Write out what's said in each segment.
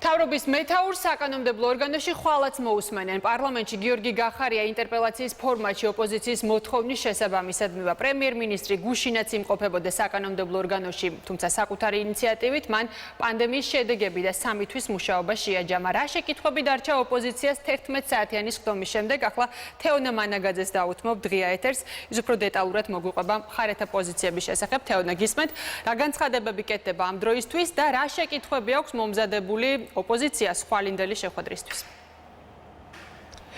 მთავრობის მეთაურს საკანონმდებლო ორგანოში ხვალაც მოუსმენენ. პარლამენტში გიორგი გახარია ინტერპელაციის ფორმატში ოპოზიციის მოთხოვნის შესაბამისად მივა. პრემიერ-მინისტრი გუშინაც იმყოფებოდა საკანონმდებლო ორგანოში, თუმცა საკუთარი ინიციატივით მან პანდემიის შედეგები და სამი თვის მუშაობა შეაჯამა. რა შეკითხვები დარჩა ოპოზიციას 11 საათიანი სხდომის შემდეგ, ახლა თეონა მანაგაძეს დაუთმობ დღია ეთერს. ის უფრო დეტალურად მოგვიყვება მხარეთა პოზიციების შესახებ. თეონა, გისმენთ, რა განცხადებები კეთდება ამ დროისთვის და რა შეკითხვები აქვს მომზადებული ოპოზიციას ხვალინდელი შეხვედრისთვის.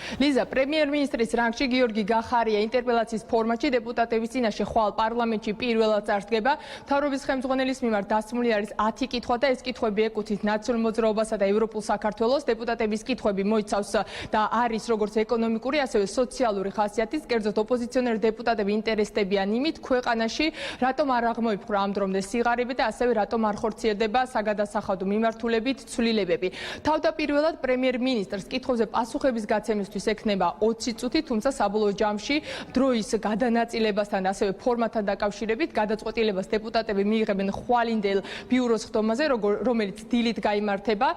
ლიზა, პრემიერ-მინისტრის რანგში გიორგი გახარია ინტერპელაციის ფორმატში დეპუტატების წინაშე ხვალ პარლამენტში პირველად წარსდგება. მთავრობის ხელმძღვანელის მიმართ დასმული არის 10 კითხვა და ეს კითხვები ეკუთვნის ნაციონალურ მოძრაობასა და ევროპულ საქართველოს. დეპუტატების კითხვები მოიცავს და არის როგორც ეკონომიკური, ასევე სოციალური ხასიათის. კერძოდ ოპოზიციონერი დეპუტატები ინტერესდებიან იმით, ქვეყანაში რატომ არ აღმოიფხვრა ამ დრომდე სიღარიბე და ასევე რატომ არ ხორციელდება საგადასახადო მიმართულებით ცვლილებები. თავდაპირველად პრემიერ-მინისტრს კითხვებზე პასუხების გაცემისთვის ექნება 20 წუთი, თუმცა საბოლოო ჯამში დროის გადანაწილებასთან და ასევე ფორმატთან დაკავშირებით გადაწყვეტილებას დეპუტატები მიიღებენ ხვალინდელ ბიუროს ხდომაზე, რომელიც დილით გაიმართება.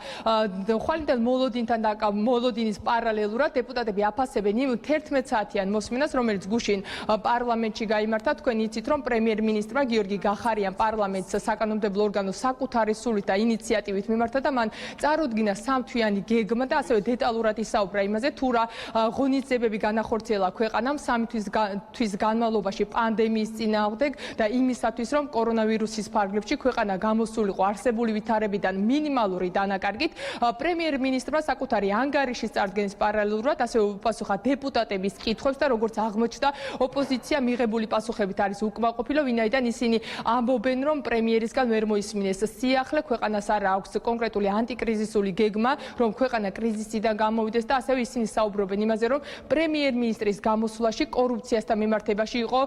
ხვალინდელ მოლოდინის პარალელურად დეპუტატები აფასებენ იმ 11 საათიან მოსმენას, რომელიც გუშინ პარლამენტში გაიმართა. თქვენ იცით, რომ პრემიერ-მინისტრმა გიორგი გახარიამ პარლამენტს საკანონმდებლო ორგანოს საკუთარი სულით და ინიციატივით მიმართა და მან წარუდგინა სამთვიანი გეგმა და ასევე დეტალურად ისაუბრა იმაზე, თუ რა ღონისძიებები განახორციელა ქვეყანამ სამი თვის განმავლობაში პანდემიის წინააღმდეგ და იმისათვის, რომ კორონავირუსის ფარგლებში ქვეყანა გამოსულიყო არსებული ვითარებიდან მინიმალური დანაკარგით. პრემიერ-მინისტრმა საკუთარი ანგარიშის წარდგენის პარალელურად ასევე უპასუხა დეპუტატების კითხვებს და როგორც აღმოჩნდა, ოპოზიცია მიღებული პასუხებით არის უკმაყოფილო, ვინაიდან ისინი ამბობენ, რომ პრემიერისგან ვერ მოისმინეს სიახლე, ქვეყანას არ აქვს კონკრეტული ანტიკრიზისული გეგმა, რომ ქვეყანა კრიზისიდან გამოვიდეს და ასევე ისინი საუბრობენ იმაზე, რომ პრემიერ-მინისტრის გამოსვლაში კორუფციასთან მიმართებაში იყო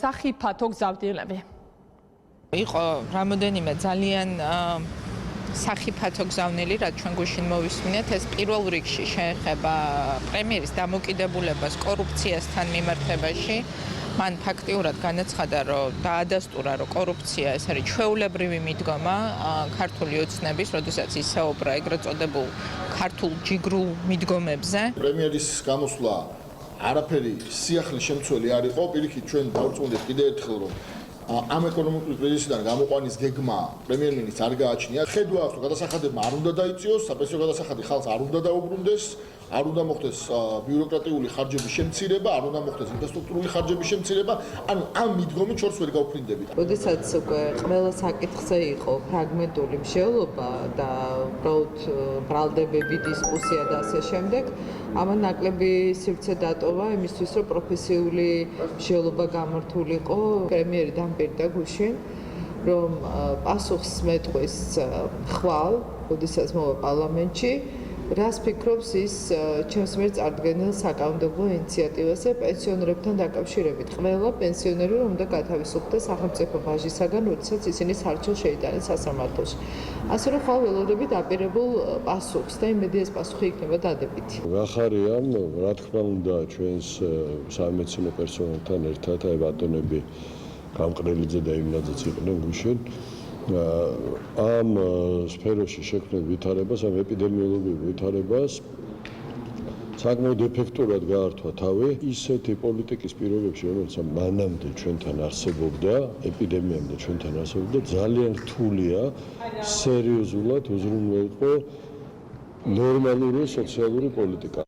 სახიფათო გზავნილები. იყო რამოდენიმე ძალიან სახიფათო გზავნილი, რაც ჩვენ გუშინ მოვისმინეთ, ეს პირველ რიგში შეეხება პრემიერის დამოკიდებულებას კორუფციასთან მიმართებაში. მან ფაქტიურად განაცხადა, რომ დაადასტურა, რომ კორუფცია ეს არის ჩვეულებრივი მიდგომა ქართული ოცნების, როდესაც ისაუბრა ეგრეთ წოდებულ ქართულ ჯიგრულ მიდგომებზე. პრემიერის გამოსვლა არაფერი სიახლის შემცველი არ იყო, პირიქით ჩვენ დავწუნდეთ კიდევ ერთხელ, რომ ამ ეკონომიკური კრიზისიდან გამოყვანის გეგმა პრემიერ-მინისტრს არ გააჩნია. ხედვა აქვს, რომ გადასახადებმა არ უნდა დაიწიოს, საპენსიო გადასახადი ხალხს არ უნდა დაუბრუნდეს, არ უნდა მოხდეს ბიუროკრატიული ხარჯების შემცირება, არ უნდა მოხდეს ინფრასტრუქტურული ხარჯების შემცირება, ანუ ამ მიდგომით შორს ვერ გავფრინდებით. როდესაც უკვე ყველა საკითხზე იყო ფრაგმენტული მსჯელობა და უბრალოდ ბრალდებები, დისკუსია და ასე შემდეგ, ამან ნაკლები სივრცე დატოვა იმისთვის, რომ პროფესიული მსჯელობა გამართულიყო. პრემიერი დამპირდა გუშინ, რომ პასუხს მეტყვის ხვალ, როდესაც მოვა პარლამენტში, რას ფიქრობს ის ჩემს მიერ წარდგენილ საკანონმდებლო ინიციატივაზე პენსიონერებთან დაკავშირებით. ყველა პენსიონერი უნდა გათავისუფლდეს სახელმწიფო ბაჟისაგან, როდესაც ისინი სარჩელ შეიტანეს სასამართლოში. ასე რომ ხვალ ველოდებით დაპირებულ პასუხს და იმედი ეს პასუხი იქნება დადებითი. გახარიამ, რა თქმა უნდა, ჩვენს სამედიცინო პერსონალთან ერთად აი ბატონები გამყრელიძე და იმნაძეც იყვნენ გუშინ. ამ სფეროში შექმნილ ვითარებას, ამ ეპიდემიოლოგიურ ვითარებას საკმაოდ ეფექტურად გაართვა თავი ისეთი პოლიტიკის პირობებში, რომელიც მანამდე ჩვენთან არსებობდა, ეპიდემიამდე ჩვენთან არსებობდა, ძალიან რთულია სერიოზულად უზრუნველყო ნორმალური სოციალური პოლიტიკა.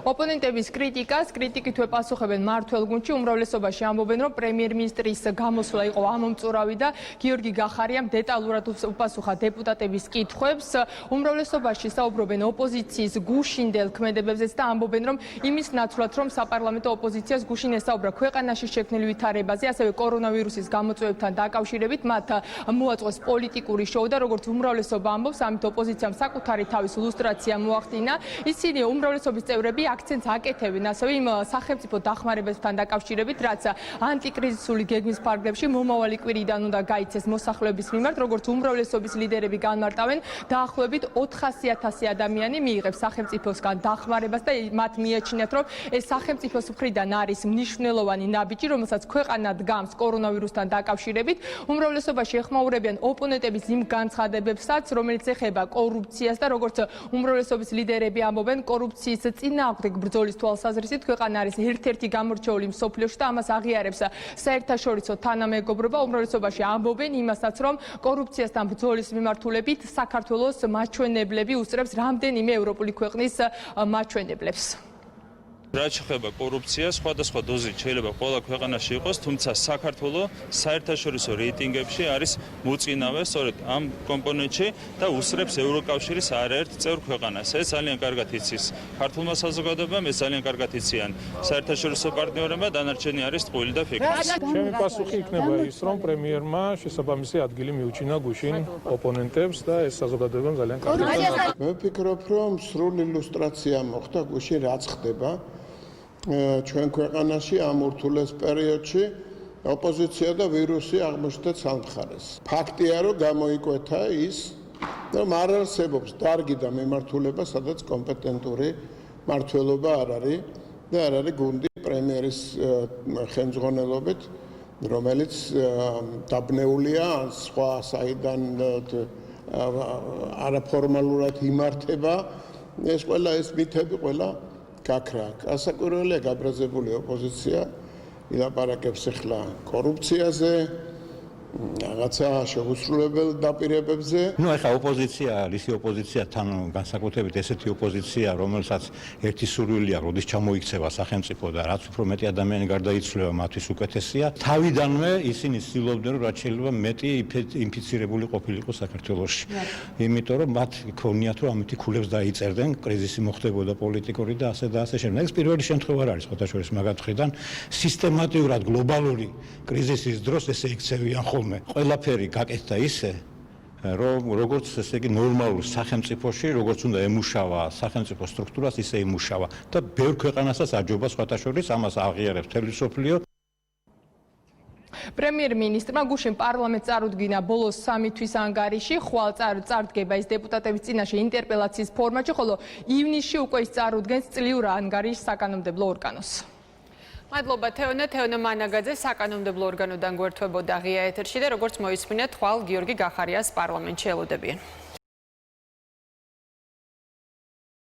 ოპონენტების კრიტიკით ეპასუხებენ მმართველ გუნდში, უმრავლესობაში ამბობენ, რომ პრემიერ-მინისტრის გამოსვლა იყო ამომწურავი და გიორგი გახარიამ დეტალურად უპასუხა დეპუტატების კითხვებს. უმრავლესობაში საუბრობენ ოპოზიციის გუშინდელ ქმედებებზეც და ამბობენ, რომ იმის ნაცვლად, რომ საპარლამენტო ოპოზიციას გუშინ ესაუბრა ქვეყანაში შექმნილ ვითარებაზე, ასევე კორონავირუსის გამოწვევებთან დაკავშირებით, მათ მოაწყვეს პოლიტიკური შოუ და როგორც უმრავლესობა ამბობს, ამით ოპოზიციამ საკუთარი თავის ლუსტრაცია მოახდინა. ისინი უმრავლესობის წევრები აქცენტს აკეთებენ ასევე იმ სახელმწიფო დახმარებებთან დაკავშირებით, რაც ანტიკრიზისული გეგმის ფარგლებში მომავალი კვირიდან უნდა გაიცეს მოსახლეობის მიმართ, როგორც უმრავლესობის ლიდერები განმარტავენ, დაახლოებით 400,000 ადამიანი მიიღებს სახელმწიფოსგან დახმარებას და მათ მიაჩნიათ, რომ ეს სახელმწიფოს მხრიდან არის მნიშვნელოვანი ნაბიჯი, რომელსაც ქვეყანა დგამს კორონავირუსთან დაკავშირებით. უმრავლესობაში ეხმაურებიან ოპონენტების იმ განცხადებებსაც, რომელიც ეხება კორუფციას და როგორც უმრავლესობის ლიდერები ამბობენ, კორუფციის წინააღმდეგ ბრძოლის თვალსაზრისით ქვეყანა არის ერთ-ერთი გამორჩეული მსოფლიოში და ამას აღიარებს საერთაშორისო თანამეგობრობა. უმრავლესობაში ამბობენ იმასაც, რომ კორუფციასთან ბრძოლის მიმართულებით საქართველოს მაჩვენებლები უსწრებს რამდენიმე ევროპული ქვეყნის მაჩვენებლებს. რაც შეეხება კორუფციას, სხვადასხვა დოზით შეიძლება ყველა ქვეყანაში იყოს, თუმცა საქართველოს საერთაშორისო რეიტინგებში არის მოწინავე სწორედ ამ კომპონენტში და უსწრებს ევროკავშირის არაერთ წევრ ქვეყანას. ეს ძალიან კარგად იცის ქართულმა საზოგადოებამ, ეს ძალიან კარგად იციან საერთაშორისო პარტნიორებმა, დანარჩენი არის ტყუილი და ფიქრი. ჩემი პასუხი იქნება ის, რომ პრემიერმა შესაბამისი ადგილი მიუჩინა გუშინ ოპონენტებს და ეს საზოგადოებამ ძალიან კარგად. მე ვფიქრობ, რომ სრული ილუსტრაცია მოხდა გუშინ რაც ხდება ჩვენ ქვეყანაში ამ ურთულეს პერიოდში ოპოზიცია და ვირუსი აღმოჩნდა სამხარეს. ფაქტია, რომ გამოიკვეთა ის, რომ არ არსებობს დარგი და მიმართულება, სადაც კომპეტენტური მმართველობა არ არის და არ არის გუნდი პრემიერის ხელმძღვანელობით, რომელიც დაბნეულია სხვა საიდან არაფორმალურად იმართება. ეს ყველა ეს მითები ყველა გაქრა. გასაკვირველია გაბრაზებული ოპოზიცია ილაპარაკებს ახლა კორუფციაზე, რაღაცა შეუსრულებელ დაპირებებზე. ნუ ახლა ოპოზიცია არის ოპოზიცია თან განსაკუთრებით ესეთი ოპოზიცია, რომელსაც ერთი სურვილია, როდის ჩამოიქცევა სახელმწიფო და რაც უფრო მეტი ადამიანი გარდაიცვლება, მათთვის უკეთესია. თავიდანვე ისინი ცდილობდნენ, რომ რაც შეიძლება მეტი ინფიცირებული ყოფილიყო საქართველოში. იმიტომ რომ მათ ქონიათ, რომ ამითი ქულებს დაიწერდნენ, კრიზისი მოხდებოდა პოლიტიკური და ასე და ასე შემდეგ. ეს პირველი შემთხვევა არის ხოთა შორის მაგათ ხრიდან სისტემატიურად გლობალური კრიზისის დროს ესე იქცევიან ყველაფერი გაკეთდა ისე, რომ როგორც ესე იგი ნორმალურ სახელმწიფოში, როგორც უნდა ემუშავა სახელმწიფო სტრუქტურას, ისე ემუშავა და ბევრ ქვეყანასაც აჯობა სხვათა შორის ამას აღიარებს მთელი მსოფლიო. პრემიერ-მინისტრმა გუშინ პარლამენტს წარუდგინა ბოლოს 3 თვის ანგარიში, ხვალ წარდგება ის დეპუტატების წინაშე ინტერპელაციის ფორმატში, ხოლო ივნისში უკვე ის წარუდგენს წლიურ ანგარიშს საკანონმდებლო ორგანოს. მადლობა თეონა მანაგაძე საკანონმდებლო ორგანოდან გვერდთვებოდა ღია ეთერში და როგორც მოისმინეთ, ხვალ გიორგი გახარიას პარლამენტში ელოდებიან.